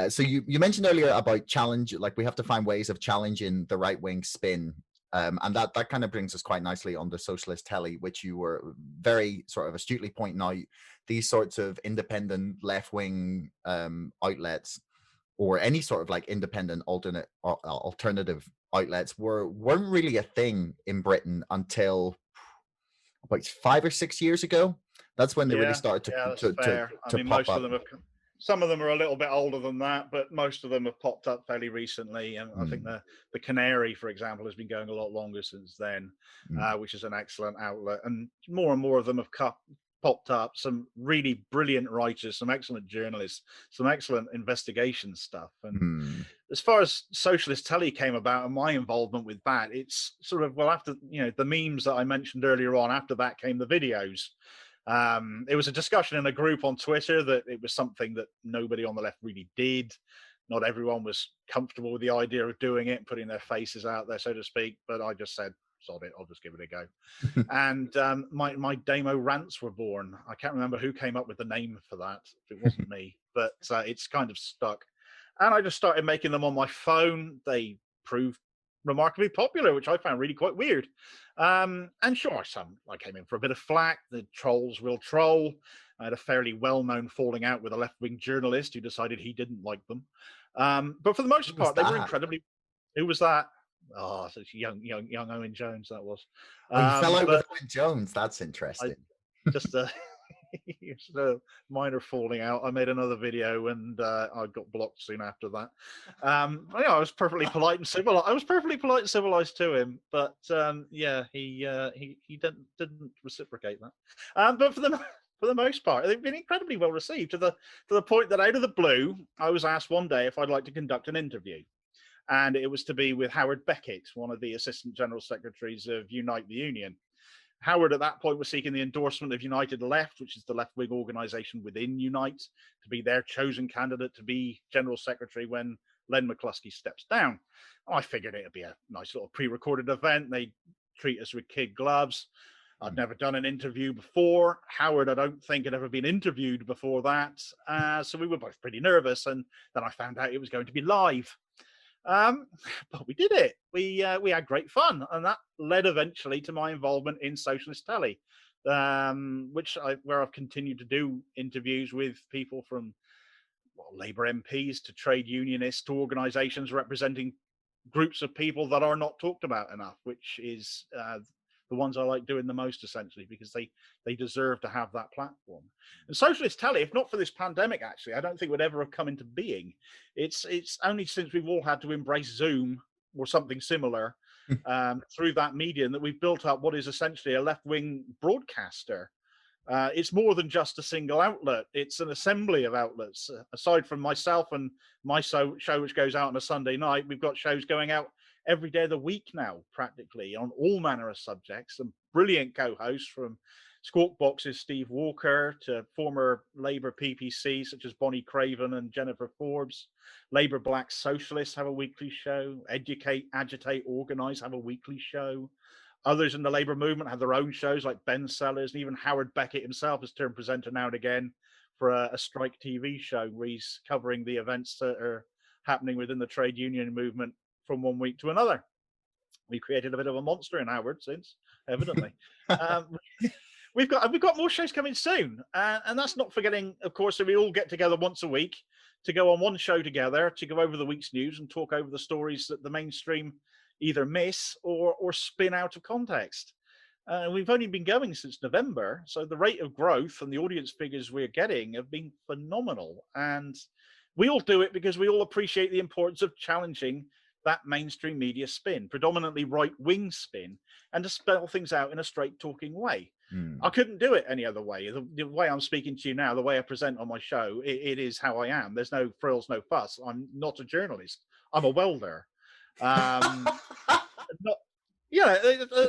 So you mentioned earlier about challenge, like we have to find ways of challenging the right wing spin. And that kind of brings us quite nicely on the socialist telly, which you were very sort of astutely pointing out. These sorts of independent left wing outlets, or any sort of like independent alternate or alternative outlets, weren't really a thing in Britain until about 5 or 6 years ago. That's when they really Yeah, started yeah, that's to to fair. I to mean, pop most of up. them have. Some of them are a little bit older than that, but most of them have popped up fairly recently. And I think Mm, the Canary, for example, has been going a lot longer since then, mm. which is an excellent outlet. And more of them have popped up. Some really brilliant writers, some excellent journalists, some excellent investigation stuff. And Mm. as far as socialist telly came about and my involvement with that, it's sort of, well, after the memes that I mentioned earlier on, after that came the videos. It was a discussion in a group on Twitter that it was something that nobody on the left really did. Not everyone was comfortable with the idea of doing it, putting their faces out there, so to speak. But I just said, sod it, I'll just give it a go. And my demo rants were born. I can't remember who came up with the name for that. It wasn't me, but it's kind of stuck. And I just started making them on my phone. They proved remarkably popular, which I found really quite weird. And sure, I came in for a bit of flack. The trolls will troll. I had a fairly well-known falling out with a left-wing journalist who decided he didn't like them. But for the Who most was part, they were that? incredibly. Who was that? Oh, such young Owen Jones that was. Oh, you fell out with But Owen Jones. That's I interesting. just just a minor falling out. I made another video and I got blocked soon after that. Yeah, I was perfectly polite and civil. I was perfectly polite and civilized to him, but yeah, he didn't reciprocate that. But for the most part, they've been incredibly well received to the point that out of the blue, I was asked one day if I'd like to conduct an interview. And it was to be with Howard Beckett, one of the assistant general secretaries of Unite the Union. Howard at that point was seeking the endorsement of United Left, which is the left wing organization within Unite, to be their chosen candidate to be general secretary when Len McCluskey steps down. I figured it'd be a nice little pre recorded event. They'd treat us with kid gloves. I'd never done an interview before. Howard, I don't think, had ever been interviewed before that. So we were both pretty nervous. And then I found out it was going to be live. Um, but we did it. We had great fun, and that led eventually to my involvement in Socialist Telly, where I've continued to do interviews with people from Labour MPs to trade unionists to organisations representing groups of people that are not talked about enough, which is the ones I like doing the most, essentially, because they deserve to have that platform. And Socialist Telly, if not for this pandemic, actually, I don't think would ever have come into being. It's only since we've all had to embrace Zoom or something similar through that medium that we've built up what is essentially a left-wing broadcaster. It's more than just a single outlet. It's an assembly of outlets. Aside from myself and my show, which goes out on a Sunday night, we've got shows going out every day of the week now, practically, on all manner of subjects. Some brilliant co-hosts, from Squawk Box's Steve Walker to former Labour PPC such as Bonnie Craven and Jennifer Forbes. Labour Black Socialists have a weekly show. Educate, Agitate, Organise have a weekly show. Others in the Labour movement have their own shows, like Ben Sellers, and even Howard Beckett himself has turned presenter now and again for a strike TV show where he's covering the events that are happening within the trade union movement from one week to another. We've created a bit of a monster in Howard since, evidently. um, we've got more shows coming soon, and that's not forgetting, of course, that we all get together once a week to go on one show together to go over the week's news and talk over the stories that the mainstream either miss or spin out of context. We've only been going since November, so the rate of growth and the audience figures we're getting have been phenomenal. And we all do it because we all appreciate the importance of challenging that mainstream media spin, predominantly right-wing spin, and to spell things out in a straight-talking way. I couldn't do it any other way. The way I'm speaking to you now, the way I present on my show, it is how I am. There's no frills, no fuss. I'm not a journalist. I'm a welder. Not, yeah,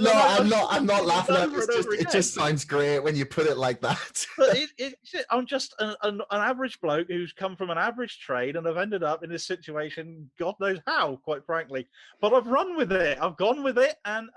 No, I'm not people laughing at over it. and over It again. just sounds great when you put it like that. But I'm just an average bloke who's come from an average trade and I've ended up in this situation, God knows how, quite frankly. But I've run with it. I've gone with it, and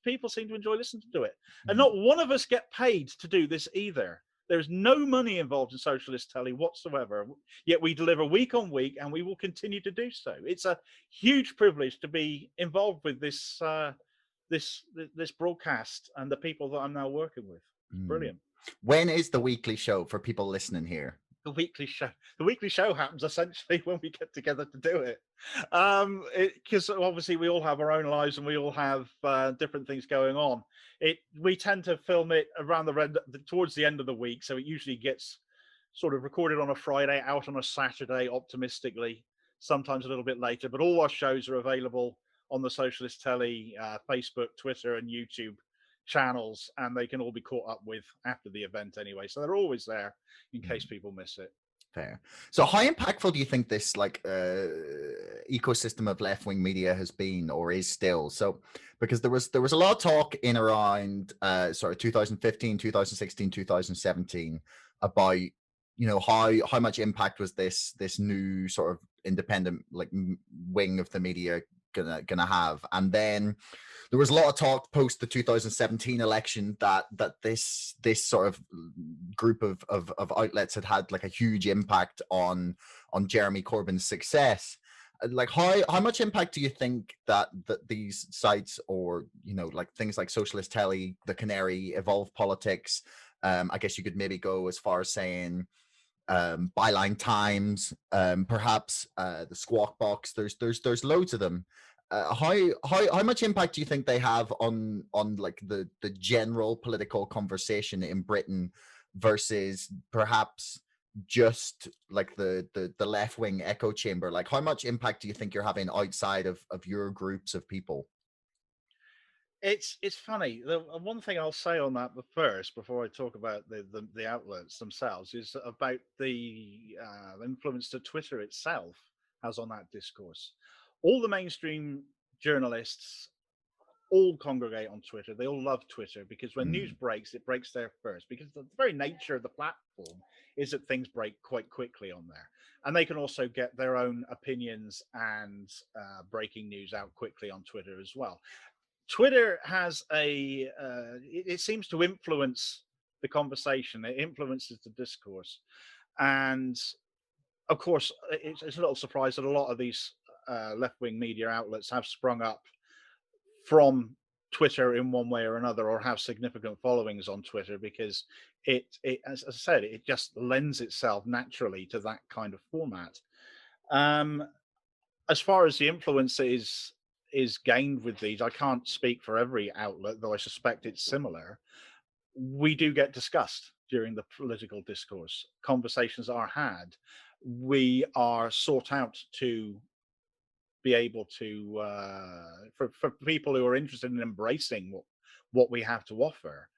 people seem to enjoy listening to it. And not one of us get paid to do this either. There's no money involved in socialist telly whatsoever. Yet we deliver week on week, and we will continue to do so. It's a huge privilege to be involved with this broadcast and the people that I'm now working with. It's brilliant. When is the weekly show for people listening here? The weekly show happens essentially when we get together to do it, because obviously we all have our own lives and we all have different things going on. We tend to film it around towards the end of the week, so it usually gets sort of recorded on a Friday, out on a Saturday, optimistically, sometimes a little bit later. But all our shows are available on the Socialist Telly Facebook, Twitter, and YouTube channels, and they can all be caught up with after the event anyway, so they're always there in case people miss it. Fair. So how impactful do you think this ecosystem of left-wing media has been or is still? So because there was a lot of talk in around 2015, 2016, 2017 about how much impact was this new sort of independent wing of the media gonna have. And then there was a lot of talk post the 2017 election that this sort of group of outlets had like a huge impact on Jeremy Corbyn's success. Like how much impact do you think that these sites, or like things like Socialist Telly, The Canary, Evolve Politics, I guess you could maybe go as far as saying Byline Times, perhaps the Squawk Box. There's loads of them. How much impact do you think they have on like the general political conversation in Britain versus perhaps just like the left wing echo chamber? Like how much impact do you think you're having outside of your groups of people? It's funny. The one thing I'll say on that first, before I talk about the outlets themselves, is about the influence that Twitter itself has on that discourse. All the mainstream journalists all congregate on Twitter. They all love Twitter because when news breaks, it breaks there first, because the very nature of the platform is that things break quite quickly on there. And they can also get their own opinions and breaking news out quickly on Twitter as well. Twitter has it seems to influence the conversation. It influences the discourse. And of course, it's a little surprise that a lot of these left-wing media outlets have sprung up from Twitter in one way or another, or have significant followings on Twitter, because it as I said, it just lends itself naturally to that kind of format. As far as the influence is gained with these, I can't speak for every outlet, though I suspect it's similar. We do get discussed during the political discourse. Conversations are had. We are sought out to be able to for people who are interested in embracing what we have to offer.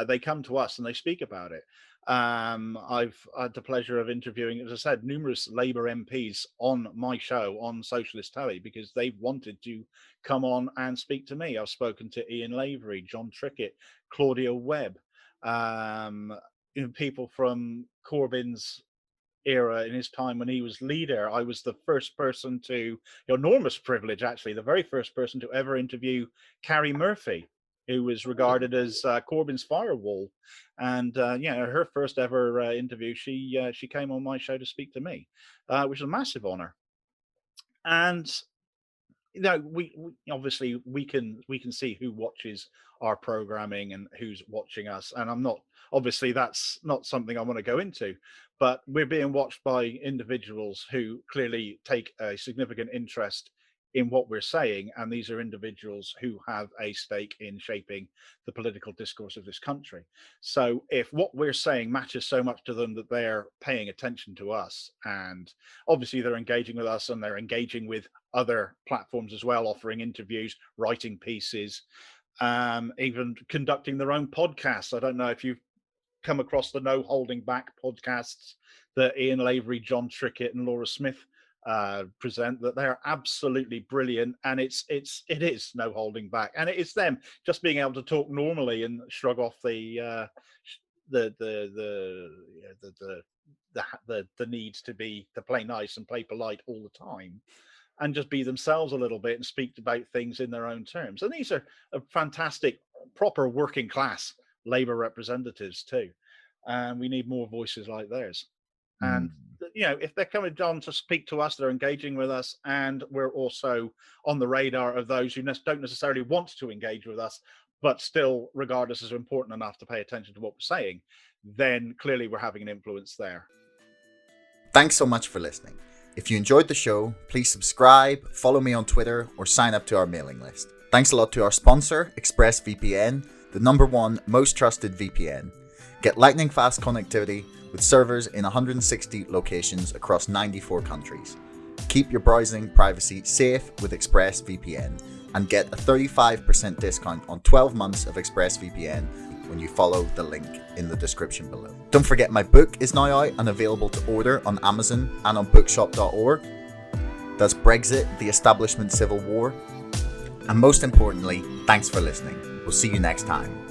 They come to us and they speak about it. I've had the pleasure of interviewing, as I said, numerous Labour MPs on my show on Socialist Telly because they've wanted to come on and speak to me. I've spoken to Ian Lavery, John Trickett, Claudia Webb, people from Corbyn's era in his time when he was leader. I was the first person enormous privilege actually, the very first person to ever interview Carrie Murphy, who was regarded as Corbyn's firewall. And her first ever interview, she came on my show to speak to me, which was a massive honor. And we obviously we can see who watches our programming and who's watching us. And obviously that's not something I want to go into, but we're being watched by individuals who clearly take a significant interest in what we're saying, and these are individuals who have a stake in shaping the political discourse of this country. So if what we're saying matters so much to them that they're paying attention to us, and obviously they're engaging with us and they're engaging with other platforms as well, offering interviews, writing pieces, even conducting their own podcasts. I don't know if you've come across the No Holding Back podcasts that Ian Lavery, John Trickett, and Laura Smith present, that they're absolutely brilliant, and it is no holding back, and it is them just being able to talk normally and shrug off the need to play nice and play polite all the time, and just be themselves a little bit and speak about things in their own terms. And these are fantastic, proper working class Labour representatives too. and we need more voices like theirs. Mm. And if they're coming on to speak to us, they're engaging with us, and we're also on the radar of those who don't necessarily want to engage with us, but still regard us as important enough to pay attention to what we're saying, then clearly we're having an influence there. Thanks so much for listening. If you enjoyed the show, please subscribe, follow me on Twitter, or sign up to our mailing list. Thanks a lot to our sponsor, ExpressVPN, the #1 most trusted VPN. Get lightning fast connectivity with servers in 160 locations across 94 countries. Keep your browsing privacy safe with ExpressVPN and get a 35% discount on 12 months of ExpressVPN when you follow the link in the description below. Don't forget my book is now out and available to order on Amazon and on bookshop.org. That's Brexit, the Establishment Civil War. And most importantly, thanks for listening. We'll see you next time.